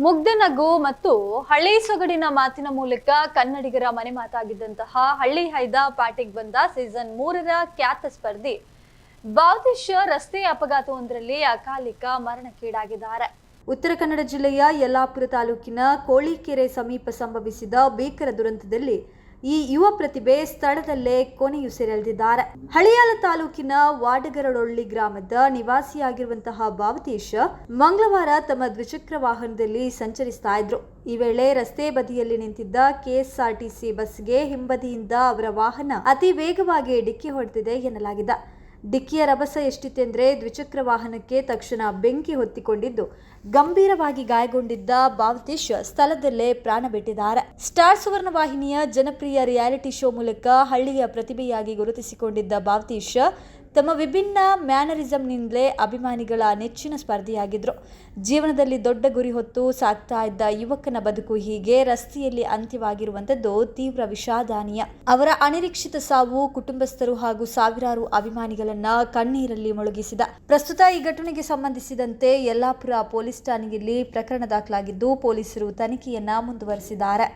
ಮುಗ್ಧ ನಗು ಮತ್ತು ಹಳ್ಳಿ ಸೊಗಡಿನ ಮಾತಿನ ಮೂಲಕ ಕನ್ನಡಿಗರ ಮನೆ ಮಾತಾಗಿದ್ದಂತಹ ಹಳ್ಳಿ ಹೈದ ಪಾಟಿಗೆ ಬಂದ ಸೀಸನ್ 3ರ ಖ್ಯಾತ ಸ್ಪರ್ಧಿ ಬಾವತೇಶ್ ರಸ್ತೆ ಅಪಘಾತವೊಂದರಲ್ಲಿ ಅಕಾಲಿಕ ಮರಣಕ್ಕೀಡಾಗಿದ್ದಾರೆ. ಉತ್ತರ ಕನ್ನಡ ಜಿಲ್ಲೆಯ ಯಲ್ಲಾಪುರ ತಾಲೂಕಿನ ಕೋಳಿಕೆರೆ ಸಮೀಪ ಸಂಭವಿಸಿದ ಭೀಕರ ದುರಂತದಲ್ಲಿ ಈ ಯುವ ಪ್ರತಿಭೆ ಸ್ಥಳದಲ್ಲೇ ಕೊನೆಯುಸಿರೆಳೆದಿದ್ದಾರೆ. ಹಳಿಯಾಲ ತಾಲೂಕಿನ ವಾಡಗರಡೊಳ್ಳಿ ಗ್ರಾಮದ ನಿವಾಸಿಯಾಗಿರುವಂತಹ ಬಾವತೇಶ್ ಮಂಗಳವಾರ ತಮ್ಮ ದ್ವಿಚಕ್ರ ವಾಹನದಲ್ಲಿ ಸಂಚರಿಸ್ತಾ ಇದ್ರು. ಈ ವೇಳೆ ರಸ್ತೆ ಬದಿಯಲ್ಲಿ ನಿಂತಿದ್ದ ಕೆಎಸ್ಆರ್ಟಿಸಿ ಬಸ್ಗೆ ಹಿಂಬದಿಯಿಂದ ಅವರ ವಾಹನ ಅತಿ ವೇಗವಾಗಿ ಡಿಕ್ಕಿ ಹೊಡೆದಿದೆ ಎನ್ನಲಾಗಿದೆ. ಡಿಕ್ಕಿಯ ರಭಸ ಎಷ್ಟಿತ್ತೆಂದ್ರೆ ದ್ವಿಚಕ್ರ ವಾಹನಕ್ಕೆ ತಕ್ಷಣ ಬೆಂಕಿ ಹೊತ್ತಿಕೊಂಡಿದ್ದು ಗಂಭೀರವಾಗಿ ಗಾಯಗೊಂಡಿದ್ದ ಬಾವತೇಶ್ ಸ್ಥಳದಲ್ಲೇ ಪ್ರಾಣ ಬಿಟ್ಟಿದ್ದಾರೆ. ಸ್ಟಾರ್ ಸುವರ್ಣ ವಾಹಿನಿಯ ಜನಪ್ರಿಯ ರಿಯಾಲಿಟಿ ಶೋ ಮೂಲಕ ಹಳ್ಳಿಯ ಪ್ರತಿಭೆಯಾಗಿ ಗುರುತಿಸಿಕೊಂಡಿದ್ದ ಬಾವತೇಶ್ ತಮ್ಮ ವಿಭಿನ್ನ ಮ್ಯಾನರಿಸಂನಿಂದಲೇ ಅಭಿಮಾನಿಗಳ ನೆಚ್ಚಿನ ಸ್ಪರ್ಧಿಯಾಗಿದ್ರು. ಜೀವನದಲ್ಲಿ ದೊಡ್ಡ ಗುರಿ ಹೊತ್ತು ಸಾಗ್ತಾ ಇದ್ದ ಯುವಕನ ಬದುಕು ಹೀಗೆ ರಸ್ತೆಯಲ್ಲಿ ಅಂತ್ಯವಾಗಿರುವಂತದ್ದು ತೀವ್ರ ವಿಷಾದನೀಯ. ಅವರ ಅನಿರೀಕ್ಷಿತ ಸಾವು ಕುಟುಂಬಸ್ಥರು ಹಾಗೂ ಸಾವಿರಾರು ಅಭಿಮಾನಿಗಳನ್ನ ಕಣ್ಣೀರಲ್ಲಿ ಮುಳುಗಿಸಿದ. ಪ್ರಸ್ತುತ ಈ ಘಟನೆಗೆ ಸಂಬಂಧಿಸಿದಂತೆ ಯಲ್ಲಾಪುರ ಪೊಲೀಸ್ ಠಾಣೆಯಲ್ಲಿ ಪ್ರಕರಣ ದಾಖಲಾಗಿದ್ದು ಪೊಲೀಸರು ತನಿಖೆಯನ್ನ ಮುಂದುವರೆಸಿದ್ದಾರೆ.